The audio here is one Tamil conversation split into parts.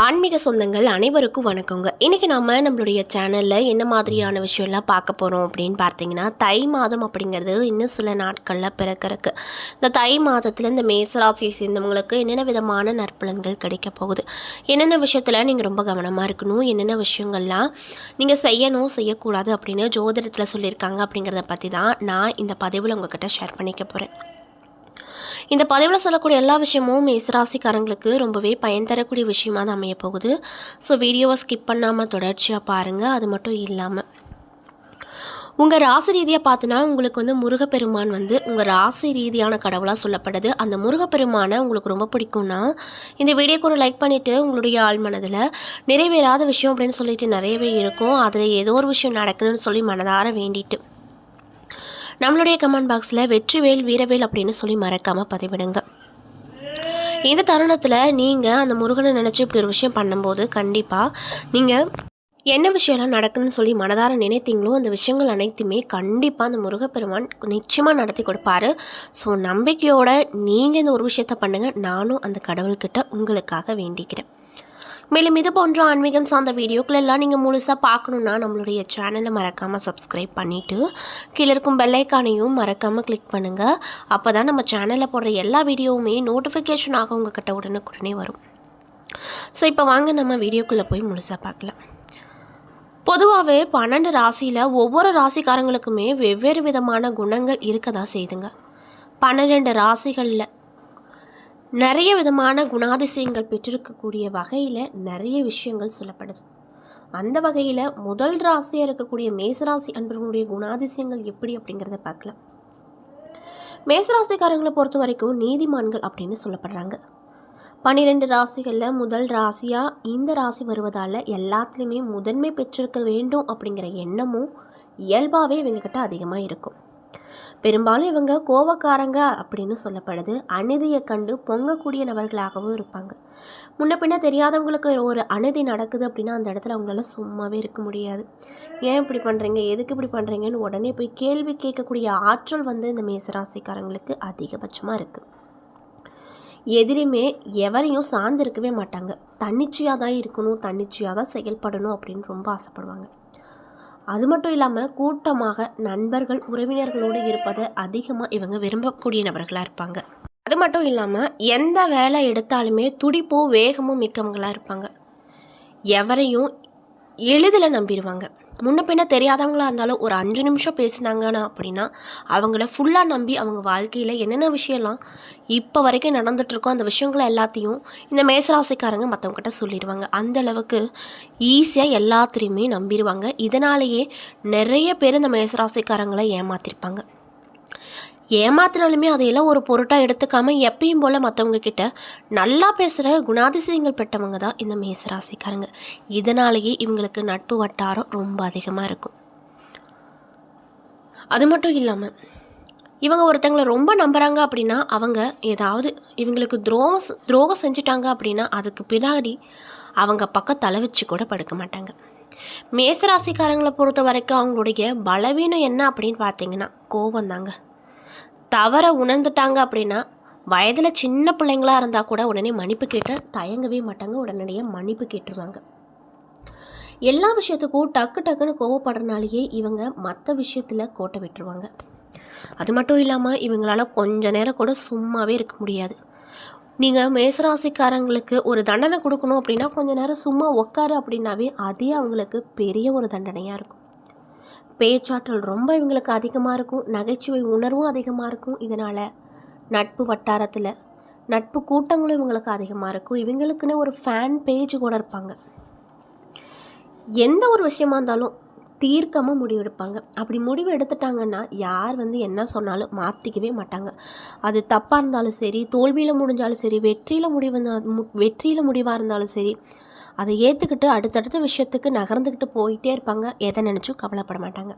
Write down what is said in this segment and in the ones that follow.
ஆன்மீக சொந்தங்கள் அனைவருக்கும் வணக்கங்க. இன்றைக்கி நம்மளுடைய சேனலில் என்ன மாதிரியான விஷயம்லாம் பார்க்க போகிறோம் அப்படின்னு பார்த்தீங்கன்னா, தை மாதம் அப்படிங்கிறது இன்னும் சில நாட்களில் பிறக்கிறதுக்கு. இந்த தை மாதத்தில் இந்த மேசராசியை சேர்ந்தவங்களுக்கு என்னென்ன விதமான நற்பலன்கள் கிடைக்க போகுது, என்னென்ன விஷயத்தில் நீங்கள் ரொம்ப கவனமாக இருக்கணும், என்னென்ன விஷயங்கள்லாம் நீங்கள் செய்யணும் செய்யக்கூடாது அப்படின்னு ஜோதிடத்தில் சொல்லியிருக்காங்க அப்படிங்கிறத பற்றி தான் நான் இந்த பதிவில் உங்கள்கிட்ட ஷேர் பண்ணிக்க போகிறேன். இந்த பதிவில் சொல்லக்கூடிய எல்லா விஷயமும் மேசராசிக்காரங்களுக்கு ரொம்பவே பயன் தரக்கூடிய விஷயமாக தான் அமைய போகுது. ஸோ வீடியோவை ஸ்கிப் பண்ணாமல் தொடர்ச்சியாக பாருங்கள். அது மட்டும் இல்லாமல் உங்கள் ராசி ரீதியாக பார்த்தினா உங்களுக்கு முருகப்பெருமான் உங்கள் ராசி ரீதியான கடவுளாக சொல்லப்படுது. அந்த முருகப்பெருமானை உங்களுக்கு ரொம்ப பிடிக்கும்னா இந்த வீடியோக்கு ஒரு லைக் பண்ணிவிட்டு உங்களுடைய ஆள் மனதில் நிறைவேறாத விஷயம் அப்படின்னு சொல்லிட்டு நிறையவே இருக்கும், அதில் ஏதோ ஒரு விஷயம் நடக்கணும்னு சொல்லி மனதார வேண்டிட்டு நம்மளுடைய கமெண்ட் பாக்ஸில் வெற்றிவேல் வீரவேல் அப்படின்னு சொல்லி மறக்காமல் பதிவிடுங்க. இந்த தருணத்தில் நீங்கள் அந்த முருகனை நினச்சி இப்படி ஒரு விஷயம் பண்ணும்போது கண்டிப்பாக நீங்கள் என்ன விஷயம்லாம் நடக்குன்னு சொல்லி மனதார நினைத்தீங்களோ அந்த விஷயங்கள் அனைத்துமே கண்டிப்பாக அந்த முருகப்பெருமான் நிச்சயமாக நடத்தி கொடுப்பாரு. ஸோ நம்பிக்கையோடு நீங்கள் இந்த ஒரு விஷயத்த பண்ணுங்கள். நானும் அந்த கடவுள்கிட்ட உங்களுக்காக வேண்டிக்கிறேன். மேலும் இது போன்ற ஆன்மீகம் சார்ந்த வீடியோக்கள் எல்லாம் நீங்கள் முழுசாக பார்க்கணுன்னா நம்மளுடைய சேனலை மறக்காமல் சப்ஸ்கிரைப் பண்ணிவிட்டு கீழே இருக்கும் பெல்லைக்கானையும் மறக்காமல் கிளிக் பண்ணுங்கள். அப்போ தான் நம்ம சேனலில் போடுற எல்லா வீடியோவுமே நோட்டிஃபிகேஷன் ஆக உங்கள்கிட்ட உடனுக்குடனே வரும். ஸோ இப்போ வாங்க நம்ம வீடியோக்குள்ளே போய் முழுசாக பார்க்கலாம். பொதுவாகவே 12 ராசியில் ஒவ்வொரு ராசிக்காரங்களுக்குமே வெவ்வேறு விதமான குணங்கள் இருக்க தான் செய்துங்க. 12 ராசிகளில் நிறைய விதமான குணாதிசயங்கள் பெற்றிருக்கக்கூடிய வகையில் நிறைய விஷயங்கள் சொல்லப்படுது. அந்த வகையில் முதல் ராசியாக இருக்கக்கூடிய மேசராசி அன்பர்களுடைய குணாதிசயங்கள் எப்படி அப்படிங்கிறத பார்க்கலாம். மேசராசிக்காரங்களை பொறுத்த வரைக்கும் நீதிமான்கள் அப்படின்னு சொல்லப்படுறாங்க. 12 ராசிகளில் முதல் ராசியாக இந்த ராசி வருவதால் எல்லாத்துலேயுமே முதன்மை பெற்றிருக்க வேண்டும் அப்படிங்கிற எண்ணமும் இயல்பாகவே இவங்கக்கிட்ட அதிகமாக இருக்கும். பெரும்பாலும் இவங்க கோபக்காரங்க அப்படின்னு சொல்லப்படுது. அநீதியை கண்டு பொங்கக்கூடிய நபர்களாகவும் இருப்பாங்க. முன்ன பின்ன தெரியாதவங்களுக்கு ஒரு அநீதி நடக்குது அப்படின்னா அந்த இடத்துல அவங்களால சும்மாவே இருக்க முடியாது. ஏன் இப்படி பண்ணுறீங்க, எதுக்கு இப்படி பண்ணுறீங்கன்னு உடனே போய் கேள்வி கேட்கக்கூடிய ஆற்றல் இந்த மேசராசிக்காரங்களுக்கு அதிகபட்சமாக இருக்குது. எதிரியுமே எவரையும் சார்ந்து இருக்கவே மாட்டாங்க. தன்னிச்சையாக தான் இருக்கணும், தன்னிச்சையாக தான் செயல்படணும் அப்படின்னு ரொம்ப ஆசைப்படுவாங்க. அது மட்டும் இல்லாமல் கூட்டமாக நண்பர்கள் உறவினர்களோடு இருப்பதை அதிகமாக இவங்க விரும்பக்கூடிய நபர்களாக இருப்பாங்க. அது மட்டும் இல்லாமல் எந்த வேலை எடுத்தாலுமே துடிப்பும் வேகமும் மிக்கவங்களாக இருப்பாங்க. எவரையும் எளிதில் நம்பிடுவாங்க. முன்ன பின்ன தெரியாதவங்களாக இருந்தாலும் ஒரு 5 நிமிஷம் பேசினாங்கன்னா அப்படின்னா அவங்கள ஃபுல்லாக நம்பி அவங்க வாழ்க்கையில் என்னென்ன விஷயம்லாம் இப்போ வரைக்கும் நடந்துகிட்ருக்கோ அந்த விஷயங்களை எல்லாத்தையும் இந்த மேசராசிக்காரங்க மற்றவங்ககிட்ட சொல்லிடுவாங்க. அந்தளவுக்கு ஈஸியாக எல்லாத்தையுமே நம்பிடுவாங்க. இதனாலேயே நிறைய பேர் இந்த மேசராசிக்காரங்களை ஏமாற்றிருப்பாங்க. ஏமாத்தினாலுமே அதையெல்லாம் ஒரு பொருட்டாக எடுத்துக்காமல் எப்பயும் போல் மற்றவங்க கிட்ட நல்லா பேசுகிற குணாதிசயங்கள் பெற்றவங்க தான் இந்த மேசராசிக்காரங்க. இதனாலேயே இவங்களுக்கு நட்பு வட்டாரம் ரொம்ப அதிகமாக இருக்கும். அது மட்டும் இல்லாமல் இவங்க ஒருத்தங்களை ரொம்ப நம்புகிறாங்க அப்படின்னா அவங்க ஏதாவது இவங்களுக்கு துரோகம் செஞ்சுட்டாங்க அப்படின்னா அதுக்கு பின்னாடி அவங்க பக்கம் தலை வச்சு கூட படுக்க மாட்டாங்க. மேசராசிக்காரங்களை பொறுத்த வரைக்கும் அவங்களுடைய பலவீனம் என்ன அப்படின்னு பார்த்தீங்கன்னா கோபம் தாங்க. தவற உணர்ந்துட்டாங்க அப்படின்னா வயதில் சின்ன பிள்ளைங்களாக இருந்தால் கூட உடனே மன்னிப்பு கேட்டு தயங்கவே மாட்டாங்க. உடனடியாக மன்னிப்பு கேட்டுருவாங்க. எல்லா விஷயத்துக்கும் டக்குன்னு கோவப்படுறனாலேயே இவங்க மற்ற விஷயத்தில் கோட்டை விட்டுருவாங்க. அது மட்டும் இல்லாமல் இவங்களால கொஞ்ச நேரம் கூட சும்மாவே இருக்க முடியாது. நீங்கள் மேசராசிக்காரங்களுக்கு ஒரு தண்டனை கொடுக்கணும் அப்படின்னா கொஞ்ச நேரம் சும்மா உட்காரு அப்படின்னாவே அதே அவங்களுக்கு பெரிய ஒரு தண்டனையாக இருக்கும். பேச்சாற்றல் ரொம்ப இவங்களுக்கு அதிகமாக இருக்கும். நகைச்சுவை உணர்வும் அதிகமாக இருக்கும். இதனால் நட்பு வட்டாரத்தில் நட்பு கூட்டங்களும் இவங்களுக்கு அதிகமாக இருக்கும். இவங்களுக்குன்னு ஒரு ஃபேன் பேஜ் கூட இருப்பாங்க. எந்த ஒரு விஷயமா இருந்தாலும் தீர்க்கமாக முடிவெடுப்பாங்க. அப்படி முடிவு எடுத்துட்டாங்கன்னா யார் என்ன சொன்னாலும் மாற்றிக்கவே மாட்டாங்க. அது தப்பாக இருந்தாலும் சரி, தோல்வியில் முடிஞ்சாலும் சரி, வெற்றியில் முடிவாக இருந்தாலும் சரி, அதை ஏற்றுக்கிட்டு அடுத்தடுத்த விஷயத்துக்கு நகர்ந்துக்கிட்டு போயிட்டே இருப்பாங்க. எதை நினச்சும் கவலைப்பட மாட்டாங்க.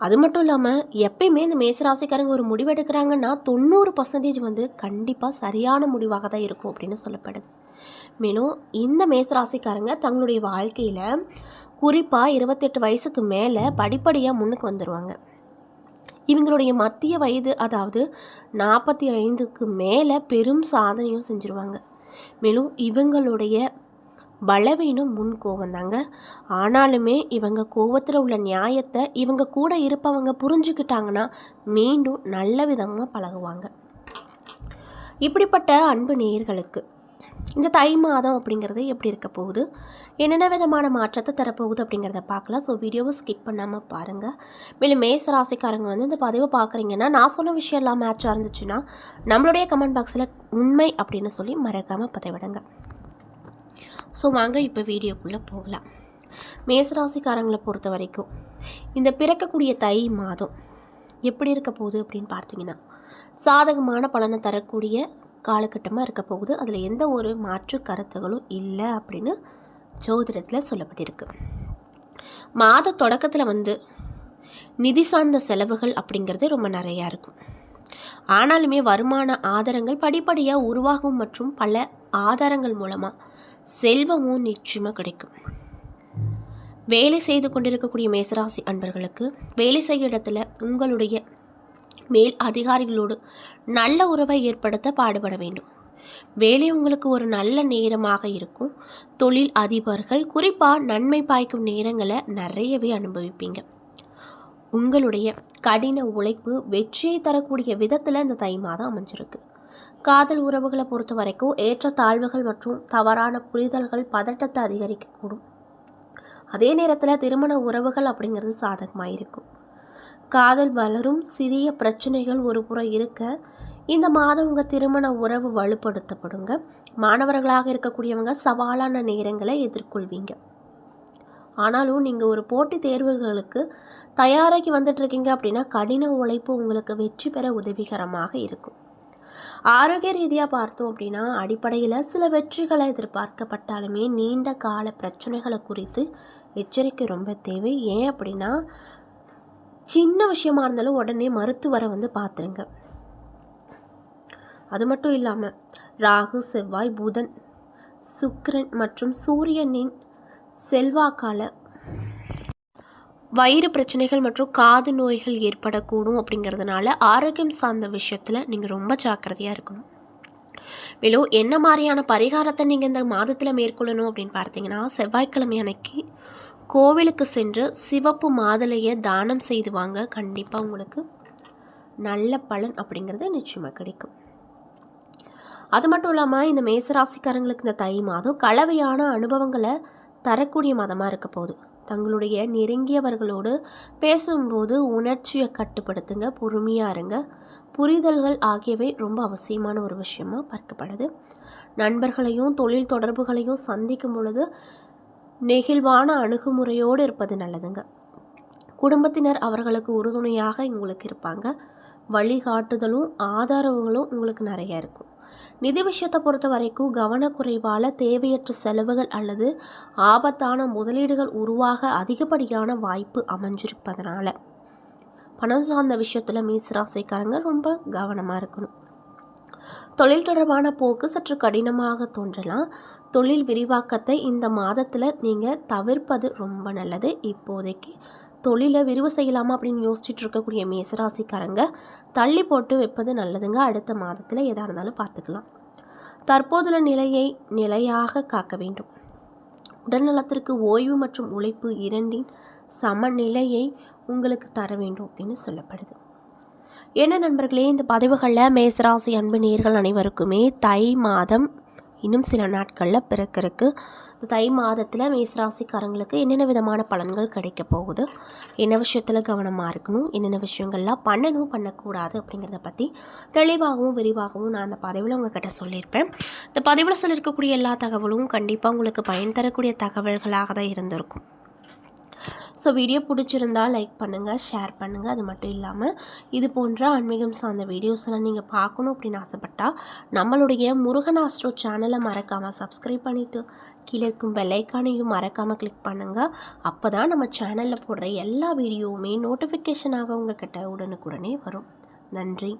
அது மட்டும் இல்லாமல் எப்பயுமே இந்த மேசராசிக்காரங்க ஒரு முடிவு எடுக்கிறாங்கன்னா 90% கண்டிப்பாக சரியான முடிவாக தான் இருக்கும் அப்படின்னு சொல்லப்படுது. மேலும் இந்த மேசராசிக்காரங்க தங்களுடைய வாழ்க்கையில் குறிப்பாக 28 வயசுக்கு மேலே படிப்படியாக முன்னுக்கு வந்துடுவாங்க. இவங்களுடைய மத்திய வயது அதாவது 45க்கு மேலே பெரும் சாதனையும் செஞ்சுருவாங்க. மேலும் இவங்களுடைய பலவீனம் முன் கோவம் தாங்க. ஆனாலுமே இவங்க கோவத்தில் உள்ள நியாயத்தை இவங்க கூட இருப்பவங்க புரிஞ்சுக்கிட்டாங்கன்னா மீண்டும் நல்ல விதமாக பழகுவாங்க. இப்படிப்பட்ட அன்பு நேயர்களுக்கு இந்த தை மாதம் அப்படிங்கிறது எப்படி இருக்க போகுது, என்னென்ன விதமான மாற்றத்தை தரப்போகுது அப்படிங்கிறத பார்க்கலாம். ஸோ வீடியோவை ஸ்கிப் பண்ணாமல் பாருங்கள். மேலும் மேச ராசிக்காரங்க வந்து இந்த பதிவை பார்க்குறீங்கன்னா நான் சொன்ன விஷயம் எல்லாம் மேட்சாக இருந்துச்சுன்னா நம்மளுடைய கமெண்ட் பாக்ஸில் உண்மை அப்படின்னு சொல்லி மறக்காமல் பதிவிடுங்க. ஸோ வாங்க இப்போ வீடியோக்குள்ளே போகலாம். மேசராசிக்காரங்களை பொறுத்த வரைக்கும் இந்த பிறக்கக்கூடிய தை மாதம் எப்படி இருக்க போகுது அப்படின்னு பார்த்தீங்கன்னா சாதகமான பலனை தரக்கூடிய காலகட்டமாக இருக்க போகுது. அதில் எந்த ஒரு மாற்று கருத்துகளும் இல்லை அப்படின்னு ஜோதிடத்தில் சொல்லப்பட்டிருக்கு. மாத தொடக்கத்தில் வந்து நிதி சார்ந்த செலவுகள் அப்படிங்கிறது ரொம்ப நிறையா இருக்கும். ஆனாலுமே வருமான ஆதாரங்கள் படிப்படியாக உருவாகும் மற்றும் பல ஆதாரங்கள் மூலமாக செல்வமும் நிச்சயமாக கிடைக்கும். வேலை செய்து கொண்டிருக்கக்கூடிய மேசராசி அன்பர்களுக்கு வேலை செய்ய இடத்துல உங்களுடைய மேல் அதிகாரிகளோடு நல்ல உறவை ஏற்படுத்த பாடுபட வேண்டும். வேலை உங்களுக்கு ஒரு நல்ல நேரமாக இருக்கும். தொழில் அதிபர்கள் குறிப்பாக நன்மை பாய்க்கும் நேரங்களை நிறையவே அனுபவிப்பீங்க. உங்களுடைய கடின உழைப்பு வெற்றியை தரக்கூடிய விதத்தில் இந்த தை மாதம் அமைஞ்சிருக்கு. காதல் உறவுகளை பொறுத்த வரைக்கும் ஏற்ற தாழ்வுகள் மற்றும் தவறான புரிதல்கள் பதட்டத்தை அதிகரிக்கக்கூடும். அதே நேரத்தில் திருமண உறவுகள் அப்படிங்கிறது சாதகமாக இருக்கும். காதல் வளரும். சிறிய பிரச்சனைகள் ஒரு புறம் இருக்க இந்த மாதம் உங்கள் திருமண உறவு வலுப்படுத்தப்படுங்க. மாணவர்களாக இருக்கக்கூடியவங்க சவாலான நேரங்களை எதிர்கொள்வீங்க. ஆனாலும் நீங்கள் ஒரு போட்டித் தேர்வுகளுக்கு தயாராகி வந்துட்டுருக்கீங்க அப்படின்னா கடின உழைப்பு உங்களுக்கு வெற்றி பெற உதவிகரமாக இருக்கும். ஆரோக்கிய ரீதியாக பார்த்தோம் அப்படின்னா அடிப்படையில் சில வெற்றிகளை எதிர்பார்க்கப்பட்டாலுமே நீண்ட கால பிரச்சனைகளை குறித்து எச்சரிக்கை ரொம்ப தேவை. ஏன் அப்படின்னா சின்ன விஷயமா இருந்தாலும் உடனே மருத்துவரை வந்து பார்த்துருங்க. அது மட்டும் இல்லாமல் ராகு, செவ்வாய், புதன், சுக்கிரன் மற்றும் சூரியனின் செல்வாக்கால வயிறு பிரச்சனைகள் மற்றும் காது நோய்கள் ஏற்படக்கூடும். அப்படிங்கிறதுனால ஆரோக்கியம் சார்ந்த விஷயத்தில் நீங்கள் ரொம்ப ஜாக்கிரதையாக இருக்கணும். மேலும் என்ன மாதிரியான பரிகாரத்தை நீங்கள் இந்த மாதத்தில் மேற்கொள்ளணும் அப்படின்னு பார்த்தீங்கன்னா செவ்வாய்க்கிழமை அன்னைக்கு கோவிலுக்கு சென்று சிவப்பு மாதுளையை தானம் செய்து வாங்க. கண்டிப்பாக உங்களுக்கு நல்ல பலன் அப்படிங்கிறது நிச்சயமாக கிடைக்கும். அது மட்டும் இல்லாமல் இந்த மேசராசிக்காரங்களுக்கு இந்த தை மாதம் கலவையான அனுபவங்களை தரக்கூடிய மாதமாக இருக்க போகுது. தங்களுடைய நெருங்கியவர்களோடு பேசும்போது உணர்ச்சியை கட்டுப்படுத்துங்க, பொறுமையாக இருங்க. புரிதல்கள் ஆகியவை ரொம்ப அவசியமான ஒரு விஷயமாக பார்க்கப்படுது. நண்பர்களையும் தொழில் தொடர்புகளையும் சந்திக்கும் பொழுது நெகிழ்வான அணுகுமுறையோடு இருப்பது நல்லதுங்க. குடும்பத்தினர் அவர்களுக்கு உறுதுணையாக உங்களுக்கு இருப்பாங்க. வழிகாட்டுதலும் ஆதரவுகளும் உங்களுக்கு நிறைய இருக்கும். நிதி விஷயத்தை பொறுத்த வரைக்கும் கவனக்குறைவால் தேவையற்ற செலவுகள் அல்லது ஆபத்தான முதலீடுகள் உருவாக அதிகப்படியான வாய்ப்பு அமைஞ்சிருப்பதனால பணம் சார்ந்த விஷயத்தில் மேசராசிக்காரங்க ரொம்ப கவனமாக இருக்கணும். தொழில் தொடர்பான போக்கு சற்று கடினமாக தோன்றலாம். தொழில் விரிவாக்கத்தை இந்த மாதத்தில் நீங்கள் தவிர்ப்பது ரொம்ப நல்லது. இப்போதைக்கு தொழிலை விரிவு செய்யலாமா அப்படின்னு யோசிச்சுட்டு இருக்கக்கூடிய மேசராசிக்காரங்க தள்ளி போட்டு வைப்பது நல்லதுங்க. அடுத்த மாதத்தில் எதாக இருந்தாலும் பார்த்துக்கலாம். தற்போதுள்ள நிலையை நிலையாக காக்க வேண்டும். உடல்நலத்திற்கு ஓய்வு மற்றும் உழைப்பு இரண்டின் சமநிலையை உங்களுக்கு தர வேண்டும் அப்படின்னு சொல்லப்படுது. என்ன நண்பர்களே, இந்த பதிவுகளில் மேசராசி அன்பு நேயர்கள் அனைவருக்குமே தை மாதம் இன்னும் சில நாட்களில் பிறக்கிறதுக்கு இந்த தை மாதத்தில் மேசராசிக்காரங்களுக்கு என்னென்ன விதமான பலன்கள் கிடைக்க போகுது, என்ன விஷயத்தில் கவனமாக இருக்கணும், என்னென்ன விஷயங்கள்லாம் பண்ணணும் பண்ணக்கூடாது அப்படிங்கிறத பற்றி தெளிவாகவும் விரிவாகவும் நான் அந்த பதிவில் உங்கள்கிட்ட சொல்லியிருப்பேன். இந்த பதிவில் சொல்லியிருக்கக்கூடிய எல்லா தகவலும் கண்டிப்பாக உங்களுக்கு பயன் தரக்கூடிய தகவல்களாக தான் இருந்திருக்கும். ஸோ வீடியோ பிடிச்சிருந்தால் லைக் பண்ணுங்கள், ஷேர் பண்ணுங்கள். அது மட்டும் இல்லாமல் இது போன்ற ஆன்மீகம் சார்ந்த வீடியோஸ் எல்லாம் நீங்கள் பார்க்கணும் அப்படின்னு ஆசைப்பட்டால் நம்மளுடைய முருகன் ஆஸ்ட்ரோ சேனலை மறக்காமல் சப்ஸ்கிரைப் பண்ணிவிட்டு கீழே இருக்கும் பெல் ஐக்கானையும் மறக்காமல் கிளிக் பண்ணுங்கள். அப்போ தான் நம்ம சேனலில் போடுற எல்லா வீடியோவுமே நோட்டிஃபிகேஷனாக உங்கள் கிட்ட உடனுக்குடனே வரும். நன்றி.